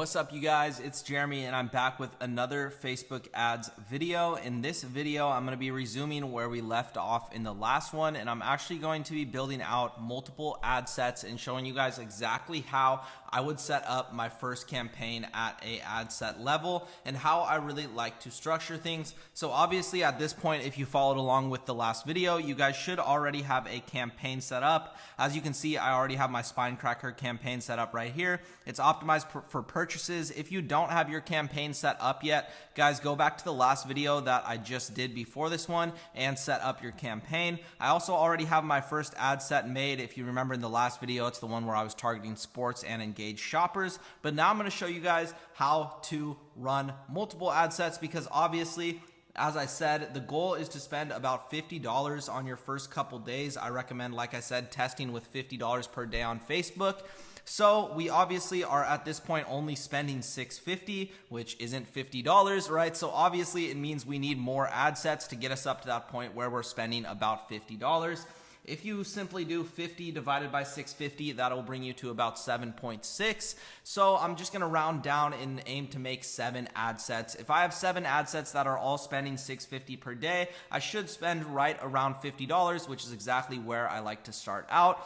What's up, you guys? It's Jeremy and I'm back with another Facebook ads video. In this video, I'm going to be resuming where we left off in the last one, and I'm actually going to be building out multiple ad sets and showing you guys exactly how I would set up my first campaign at a ad set level and how I really like to structure things. So obviously at this point, if you followed along with the last video, you guys should already have a campaign set up. As you can see, I already have my Spinecracker campaign set up right here. It's optimized for purchases. If you don't have your campaign set up yet, guys, go back to the last video that I just did before this one and set up your campaign. I also already have my first ad set made. If you remember in the last video, it's the one where I was targeting sports and engaged shoppers. But now I'm going to show you guys how to run multiple ad sets, because obviously, as I said, the goal is to spend about $50 on your first couple days. I recommend, like I said, testing with $50 per day on Facebook. So we obviously are at this point only spending $650, which isn't $50, right? So obviously it means we need more ad sets to get us up to that point where we're spending about $50. If you simply do 50 divided by 650, that'll bring you to about 7.6. So I'm just gonna round down and aim to make 7 ad sets. If I have 7 ad sets that are all spending $650 per day, I should spend right around $50, which is exactly where I like to start out.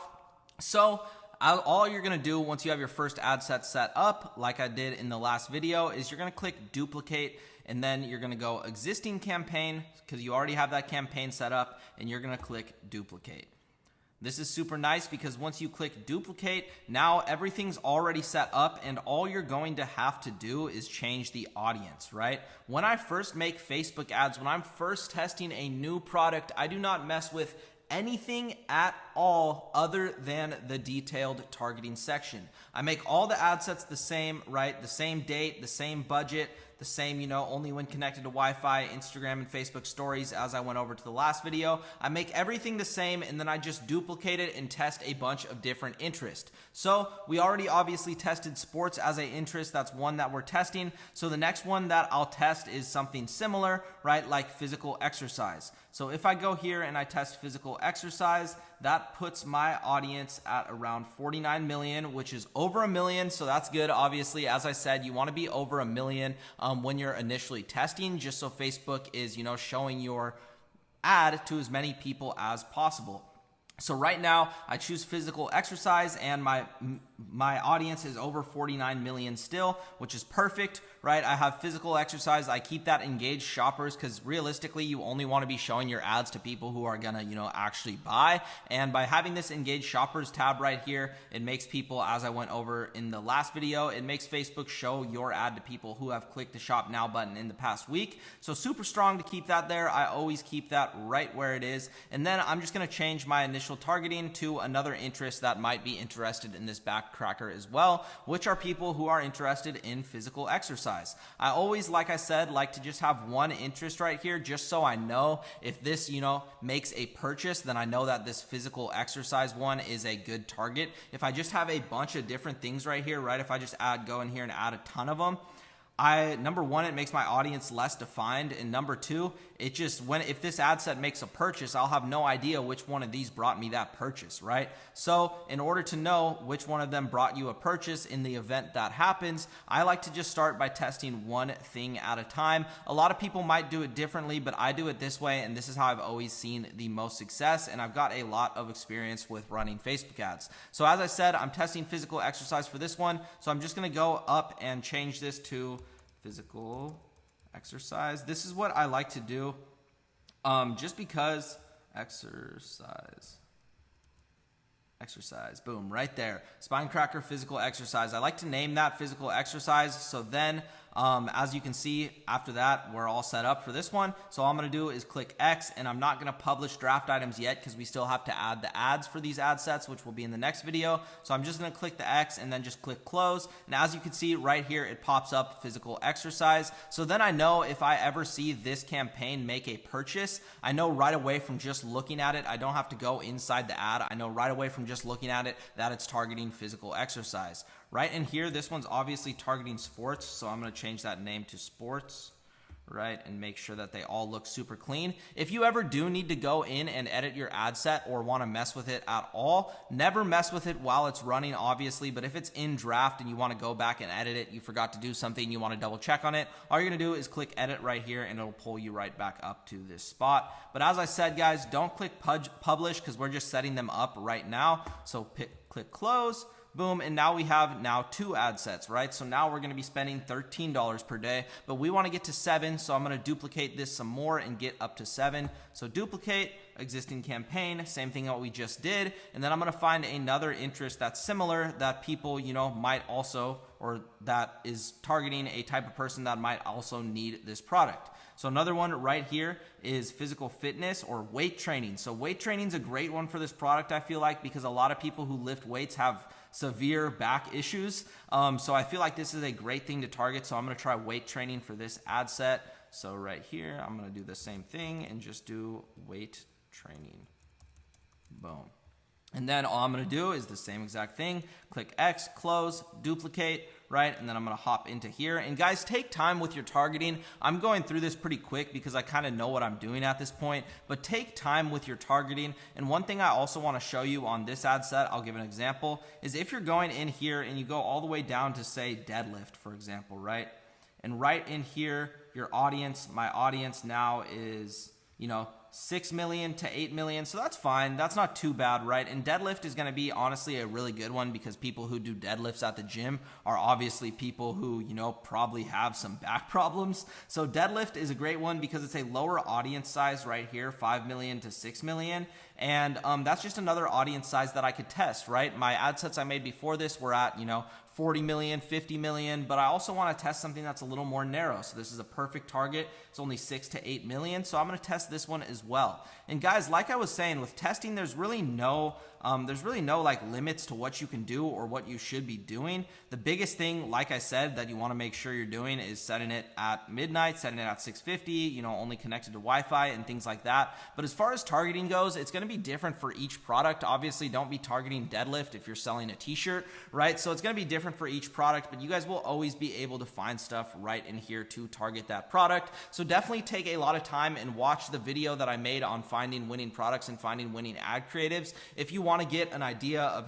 So all you're gonna do once you have your first ad set set up, like I did in the last video, is you're gonna click duplicate, and then you're gonna go existing campaign, because you already have that campaign set up, and you're gonna click duplicate. This is super nice because once you click duplicate, now everything's already set up, and all you're going to have to do is change the audience, right? When I first make Facebook ads, when I'm first testing a new product, I do not mess with anything at all other than the detailed targeting section. I make all the ad sets the same, right? The same date, the same budget, the same, only when connected to Wi-Fi, Instagram, and Facebook stories, as I went over to the last video. I make everything the same, and then I just duplicate it and test a bunch of different interests. So we already obviously tested sports as an interest. That's one that we're testing. So the next one that I'll test is something similar, right? Like physical exercise. So if I go here and I test physical exercise, that puts my audience at around 49 million, which is over a million. So that's good. Obviously, as I said, you want to be over a million when you're initially testing, just so Facebook is, showing your ad to as many people as possible. So right now I choose physical exercise, and my audience is over 49 million still, which is perfect, right? I have physical exercise. I keep that engaged shoppers, because realistically you only want to be showing your ads to people who are gonna, actually buy. And by having this engaged shoppers tab right here, it makes people, as I went over in the last video, it makes Facebook show your ad to people who have clicked the shop now button in the past week. So super strong to keep that there. I always keep that right where it is. And then I'm just gonna change my initial targeting to another interest that might be interested in this Backcracker as well, which are people who are interested in physical exercise. I always, like I said, like to just have one interest right here, just so I know if this, makes a purchase, then I know that this physical exercise one is a good target. If I just have a bunch of different things right here, right, if I just go in here and add a ton of them, number one, it makes my audience less defined, and number two, it just, if this ad set makes a purchase, I'll have no idea which one of these brought me that purchase, right? So in order to know which one of them brought you a purchase in the event that happens, I like to just start by testing one thing at a time. A lot of people might do it differently, but I do it this way, and this is how I've always seen the most success, and I've got a lot of experience with running Facebook ads. So as I said, I'm testing physical exercise for this one, so I'm just gonna go up and change this to physical exercise. This is what I like to do, just because exercise, boom, right there. Spinecracker physical exercise. I like to name that physical exercise, so then as you can see, after that, we're all set up for this one. So all I'm gonna do is click X, and I'm not gonna publish draft items yet, because we still have to add the ads for these ad sets, which will be in the next video. So I'm just gonna click the X and then just click close. And as you can see right here, it pops up physical exercise. So then I know if I ever see this campaign make a purchase, I know right away from just looking at it, I don't have to go inside the ad. I know right away from just looking at it that it's targeting physical exercise. Right in here, this one's obviously targeting sports, so I'm going to change that name to sports. right, and make sure that they all look super clean. If you ever do need to go in and edit your ad set or want to mess with it at all, never mess with it while it's running, obviously, but if it's in draft and you want to go back and edit it, you forgot to do something, you want to double check on it, all you're going to do is click edit right here and it'll pull you right back up to this spot. But as I said, guys, don't click publish because we're just setting them up right now. So click close. Boom, and now we have 2 ad sets, right? So now we're gonna be spending $13 per day, but we wanna get to 7, so I'm gonna duplicate this some more and get up to 7. So duplicate, existing campaign, same thing that we just did, and then I'm gonna find another interest that's similar that people, might also, or that is targeting a type of person that might also need this product. So another one right here is physical fitness or weight training. So weight training is a great one for this product, I feel like, because a lot of people who lift weights have severe back issues. So I feel like this is a great thing to target. So I'm going to try weight training for this ad set. So right here, I'm going to do the same thing and just do weight training. Boom. And then all I'm going to do is the same exact thing. Click X, close, duplicate, right? And then I'm going to hop into here. And guys, take time with your targeting. I'm going through this pretty quick because I kind of know what I'm doing at this point, but take time with your targeting. And one thing I also want to show you on this ad set, I'll give an example, is if you're going in here and you go all the way down to say deadlift, for example, right? And right in here, your audience, my audience now is, 6 million to 8 million. So that's fine. That's not too bad, right? And deadlift is going to be honestly a really good one because people who do deadlifts at the gym are obviously people who, probably have some back problems. So deadlift is a great one because it's a lower audience size right here, 5 million to 6 million. And that's just another audience size that I could test, right? My ad sets I made before this were at, 40 million, 50 million, but I also want to test something that's a little more narrow. So this is a perfect target. It's only 6 to 8 million. So I'm going to test this one as well. And guys, like I was saying, with testing, there's really no like limits to what you can do or what you should be doing. The biggest thing, like I said, that you want to make sure you're doing is setting it at midnight, setting it at 6:50, only connected to Wi-Fi and things like that. But as far as targeting goes, it's going to be different for each product. Obviously, don't be targeting deadlift if you're selling a t-shirt, right? So it's going to be different for each product, but you guys will always be able to find stuff right in here to target that product. So definitely take a lot of time and watch the video that I made on finding winning products and finding winning ad creatives. If you want to get an idea of,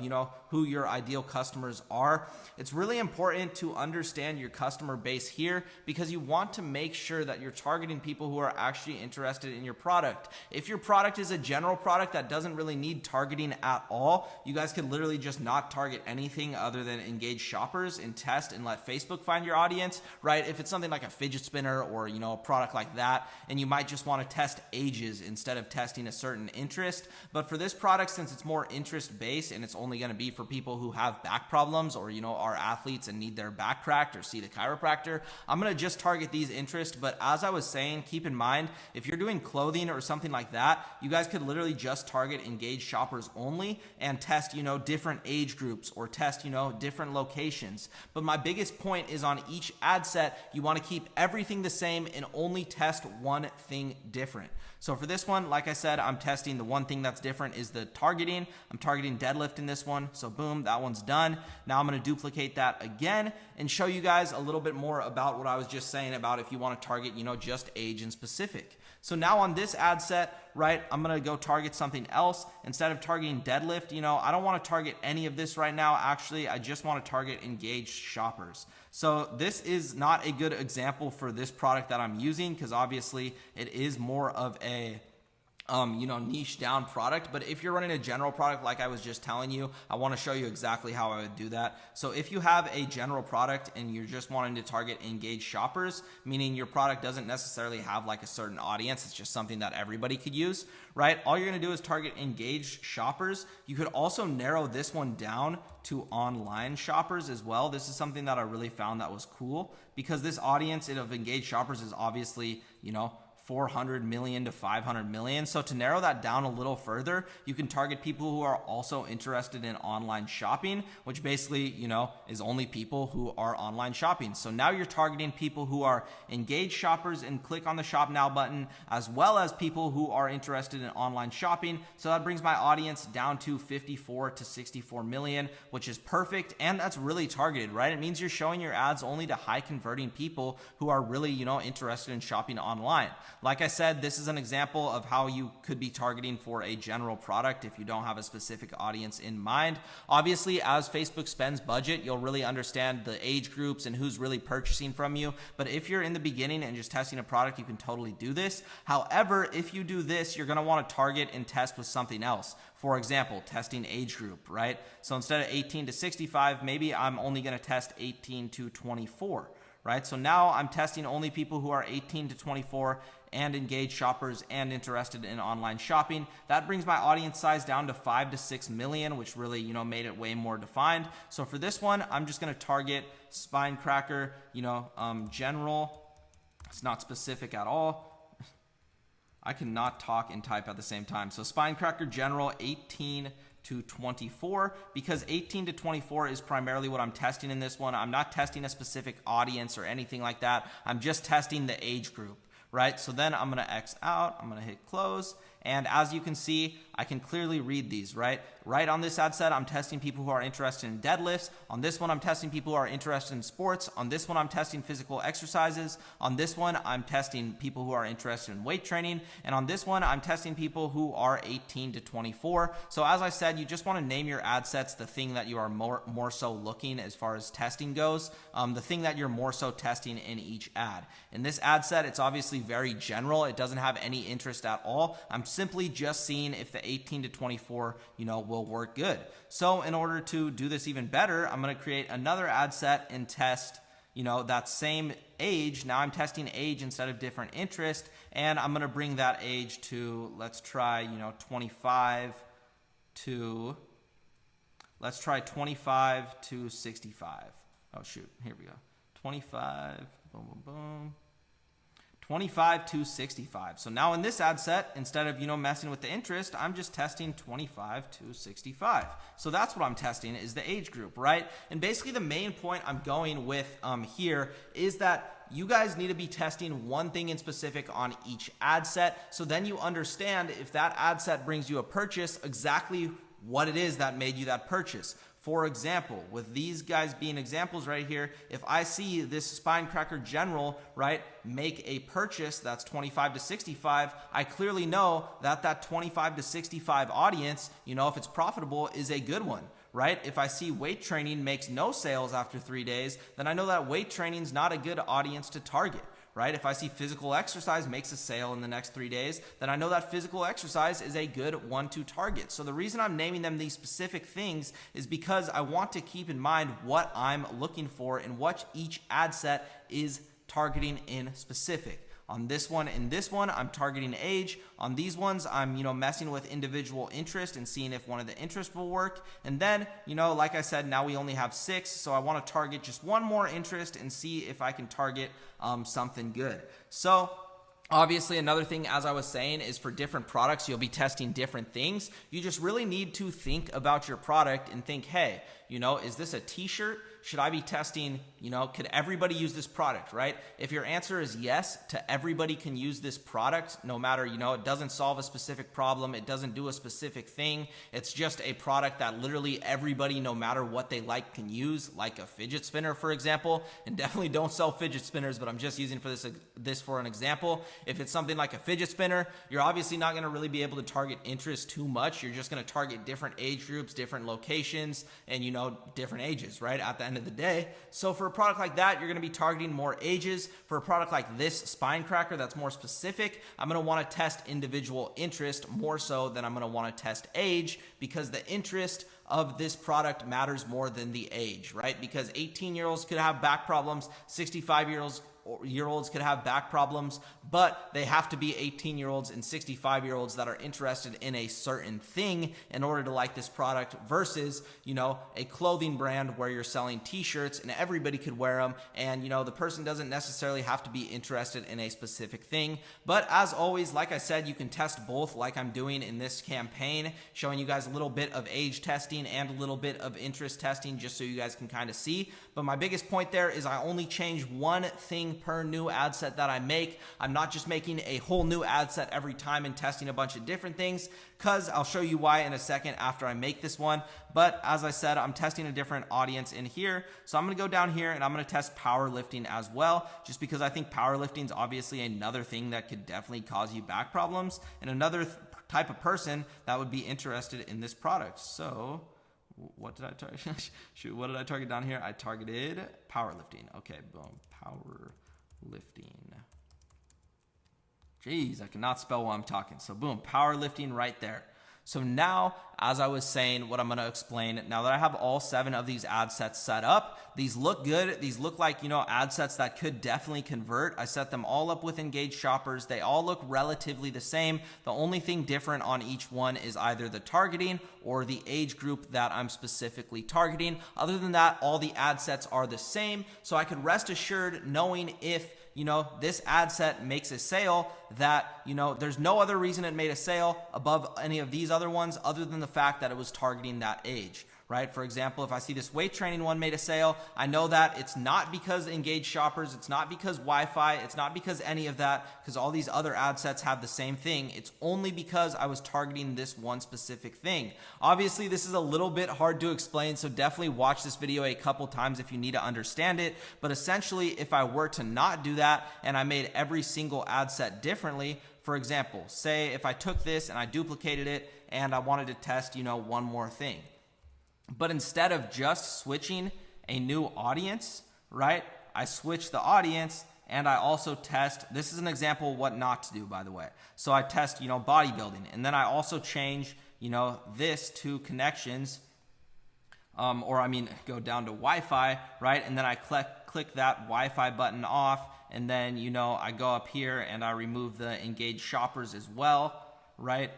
who your ideal customers are, it's really important to understand your customer base here because you want to make sure that you're targeting people who are actually interested in your product. If your product is a general product that doesn't really need targeting at all, you guys could literally just not target anything other than engage shoppers and test and let Facebook find your audience, right? If it's something like a fidget spinner or, a product like that, and you might just want to test ages instead of testing a certain interest. But for this product, since it's more interest based and it's only going to be for people who have back problems or, are athletes and need their back cracked or see the chiropractor, I'm going to just target these interests. But as I was saying, keep in mind, if you're doing clothing or something like that, you guys could literally just target engaged shoppers only and test, different age groups or test, different locations. But my biggest point is on each ad set, you want to keep everything the same and only test one thing different. So for this one, like I said, I'm testing the one thing that's different is the targeting. I'm targeting deadlift in this one. So boom, that one's done. Now I'm going to duplicate that again and show you guys a little bit more about what I was just saying about if you want to target, just age and specific. So now on this ad set, right, I'm going to go target something else. Instead of targeting deadlift, I don't want to target any of this right now. Actually, I just want to target engaged shoppers. So this is not a good example for this product that I'm using because obviously it is more of a niche down product. But if you're running a general product, like I was just telling you, I want to show you exactly how I would do that. So if you have a general product and you're just wanting to target engaged shoppers, meaning your product doesn't necessarily have like a certain audience, it's just something that everybody could use, right? All you're going to do is target engaged shoppers. You could also narrow this one down to online shoppers as well. This is something that I really found that was cool because this audience of engaged shoppers is obviously, 400 million to 500 million. So to narrow that down a little further, you can target people who are also interested in online shopping, which basically, is only people who are online shopping. So now you're targeting people who are engaged shoppers and click on the shop now button, as well as people who are interested in online shopping. So that brings my audience down to 54 to 64 million, which is perfect. And that's really targeted, right? It means you're showing your ads only to high converting people who are really, interested in shopping online. Like I said, this is an example of how you could be targeting for a general product if you don't have a specific audience in mind. Obviously, as Facebook spends budget, you'll really understand the age groups and who's really purchasing from you. But if you're in the beginning and just testing a product, you can totally do this. However, if you do this, you're going to want to target and test with something else. For example, testing age group, right? So instead of 18 to 65, maybe I'm only going to test 18 to 24. Right? So now I'm testing only people who are 18 to 24 and engaged shoppers and interested in online shopping. That brings my audience size down to 5 to 6 million, which really, made it way more defined. So for this one, I'm just going to target Spinecracker, general. It's not specific at all. I cannot talk and type at the same time. So Spinecracker general 18 to 24, because 18 to 24 is primarily what I'm testing in this one. I'm not testing a specific audience or anything like that. I'm just testing the age group, right? So then I'm going to X out. I'm going to hit close. And as you can see, I can clearly read these, right? Right on this ad set, I'm testing people who are interested in deadlifts. On this one, I'm testing people who are interested in sports. On this one, I'm testing physical exercises. On this one, I'm testing people who are interested in weight training. And on this one, I'm testing people who are 18 to 24. So as I said, you just want to name your ad sets the thing that you are more so looking as far as testing goes, the thing that you're more so testing in each ad. In this ad set, it's obviously very general. It doesn't have any interest at all. I'm simply just seeing if the 18 to 24, will work good. So in order to do this even better, I'm going to create another ad set and test, that same age. Now I'm testing age instead of different interest, and I'm going to bring that age to, let's try, 25 to 65. Oh shoot, here we go. 25, boom, boom, boom. 25 to 65. So now in this ad set, instead of, messing with the interest, I'm just testing 25 to 65. So that's what I'm testing, is the age group, right? And basically the main point I'm going with here is that you guys need to be testing one thing in specific on each ad set. So then you understand if that ad set brings you a purchase, exactly what it is that made you that purchase. For example, with these guys being examples right here, if I see this Spinecracker general, right, make a purchase that's 25 to 65, I clearly know that that 25 to 65 audience, if it's profitable, is a good one. Right? If I see weight training makes no sales after 3 days, then I know that weight training is not a good audience to target. Right? If I see physical exercise makes a sale in the next 3 days, then I know that physical exercise is a good one to target. So the reason I'm naming them these specific things is because I want to keep in mind what I'm looking for and what each ad set is targeting in specific. On this one and this one, I'm targeting age. On these ones, I'm, messing with individual interest and seeing if one of the interests will work. And then, like I said, now we only have 6. So I want to target just one more interest and see if I can target something good. So obviously, another thing, as I was saying, is for different products, you'll be testing different things. You just really need to think about your product and think, hey, is this a t-shirt? Should I be testing, could everybody use this product, right? If your answer is yes, to everybody can use this product, no matter, it doesn't solve a specific problem, it doesn't do a specific thing, it's just a product that literally everybody, no matter what they like, can use, like a fidget spinner, for example. And definitely don't sell fidget spinners, but I'm just using for this for an example. If it's something like a fidget spinner, you're obviously not going to really be able to target interest too much. You're just going to target different age groups, different locations, and different ages, right, at the end of the day. So for a product like that, you're going to be targeting more ages. For a product like this Spinecracker that's more specific, I'm going to want to test individual interest more so than I'm going to want to test age, because the interest of this product matters more than the age, right? Because 18-year-olds could have back problems, 65-year-olds could have back problems, but they have to be 18-year-olds and 65-year-olds that are interested in a certain thing in order to like this product versus, you know, a clothing brand where you're selling t-shirts and everybody could wear them, and, you know, the person doesn't necessarily have to be interested in a specific thing. But as always, like I said, you can test both like I'm doing in this campaign, showing you guys a little bit of age testing and a little bit of interest testing just so you guys can kind of see. But my biggest point there is I only change one thing per new ad set that I make. I'm not just making a whole new ad set every time and testing a bunch of different things, because I'll show you why in a second after I make this one. But as I said, I'm testing a different audience in here. So I'm going to go down here and I'm going to test powerlifting as well, just because I think powerlifting is obviously another thing that could definitely cause you back problems and another type of person that would be interested in this product. So what did I target? Shoot, what did I target down here? I targeted powerlifting. Okay, boom, powerlifting. Jeez, I cannot spell while I'm talking. So boom, powerlifting right there. So now, as I was saying, what I'm going to explain, now that I have all 7 of these ad sets set up, these look good. These look like, you know, ad sets that could definitely convert. I set them all up with engaged shoppers. They all look relatively the same. The only thing different on each one is either the targeting or the age group that I'm specifically targeting. Other than that, all the ad sets are the same. So I could rest assured knowing if, you know, this ad set makes a sale, that, you know, there's no other reason it made a sale above any of these other ones other than the fact that it was targeting that age, right? For example, if I see this weight training one made a sale, I know that it's not because engaged shoppers, it's not because Wi-Fi, it's not because any of that, because all these other ad sets have the same thing. It's only because I was targeting this one specific thing. Obviously, this is a little bit hard to explain, so definitely watch this video a couple times if you need to understand it. But essentially, if I were to not do that and I made every single ad set differently, for example, say if I took this and I duplicated it and I wanted to test, you know, one more thing. But instead of just switching a new audience, right, I switch the audience and I also test, this is an example of what not to do, by the way. So I test, you know, bodybuilding, and then I also change, you know, this to connections, go down to Wi-Fi, right? And then I click that Wi-Fi button off, and then, you know, I go up here and I remove the engaged shoppers as well, right?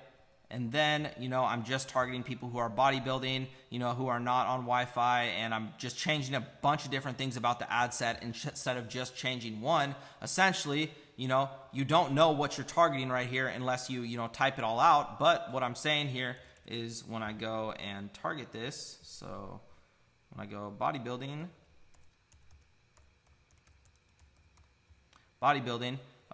And then, you know, I'm just targeting people who are bodybuilding, you know, who are not on Wi-Fi, and I'm just changing a bunch of different things about the ad set instead of just changing one. Essentially, you know, you don't know what you're targeting right here unless you know, type it all out. But what I'm saying here is when I go and target this, so when I go bodybuilding,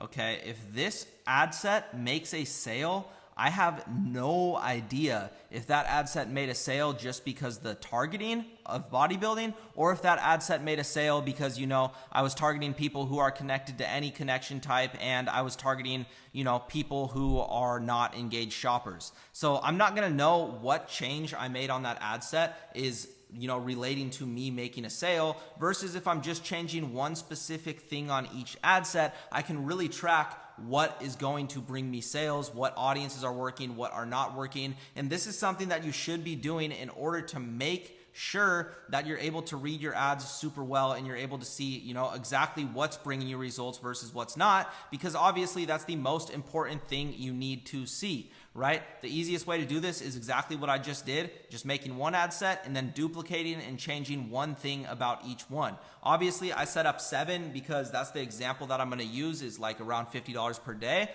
okay, if this ad set makes a sale, I have no idea if that ad set made a sale just because the targeting of bodybuilding, or if that ad set made a sale because, you know, I was targeting people who are connected to any connection type, and I was targeting, you know, people who are not engaged shoppers. So I'm not going to know what change I made on that ad set is, you know, relating to me making a sale, versus if I'm just changing one specific thing on each ad set, I can really track what is going to bring me sales, what audiences are working, what are not working. And this is something that you should be doing in order to make sure that you're able to read your ads super well and you're able to see, you know, exactly what's bringing you results versus what's not, because obviously that's the most important thing you need to see, right? The easiest way to do this is exactly what I just did, just making one ad set and then duplicating and changing one thing about each one. Obviously, I set up 7 because that's the example that I'm going to use, is like around $50 per day.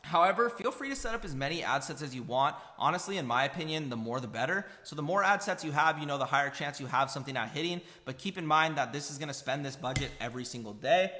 However, feel free to set up as many ad sets as you want. Honestly, in my opinion, the more the better. So the more ad sets you have, you know, the higher chance you have something not hitting. But keep in mind that this is going to spend this budget every single day.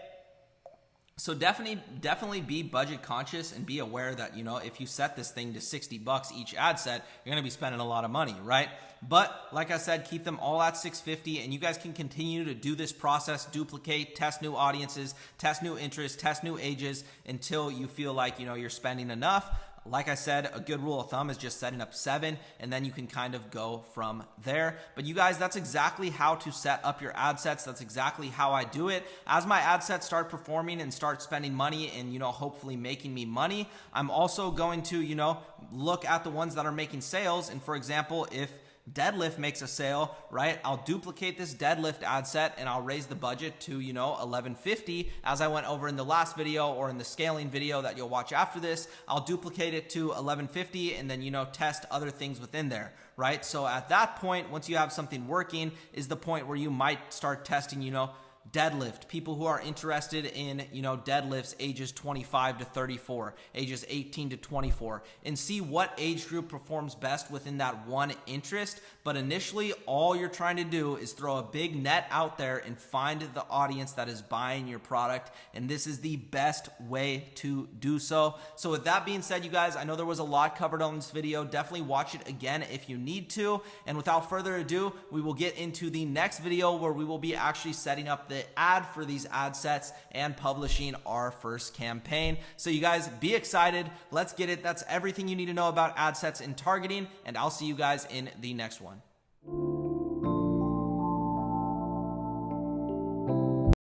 So definitely be budget conscious and be aware that, you know, if you set this thing to $60 each ad set, you're going to be spending a lot of money, right? But like I said, keep them all at $650, and you guys can continue to do this process, duplicate, test new audiences, test new interests, test new ages until you feel like, you know, you're spending enough. Like I said, a good rule of thumb is just setting up 7, and then you can kind of go from there. But you guys, that's exactly how to set up your ad sets. That's exactly how I do it. As my ad sets start performing and start spending money and, you know, hopefully making me money, I'm also going to, you know, look at the ones that are making sales. And for example, if deadlift makes a sale, right? I'll duplicate this deadlift ad set and I'll raise the budget to, you know, $11.50 as I went over in the last video or in the scaling video that you'll watch after this. I'll duplicate it to $11.50 and then, you know, test other things within there, right? So at that point, once you have something working, is the point where you might start testing, you know, deadlift, people who are interested in, you know, deadlifts ages 25 to 34, ages 18 to 24, and see what age group performs best within that one interest. But initially, all you're trying to do is throw a big net out there and find the audience that is buying your product, and this is the best way to do so. So with that being said, you guys, I know there was a lot covered on this video. Definitely watch it again if you need to, and without further ado, we will get into the next video where we will be actually setting up the ad for these ad sets and publishing our first campaign. So you guys be excited. Let's get it. That's everything you need to know about ad sets and targeting, and I'll see you guys in the next one.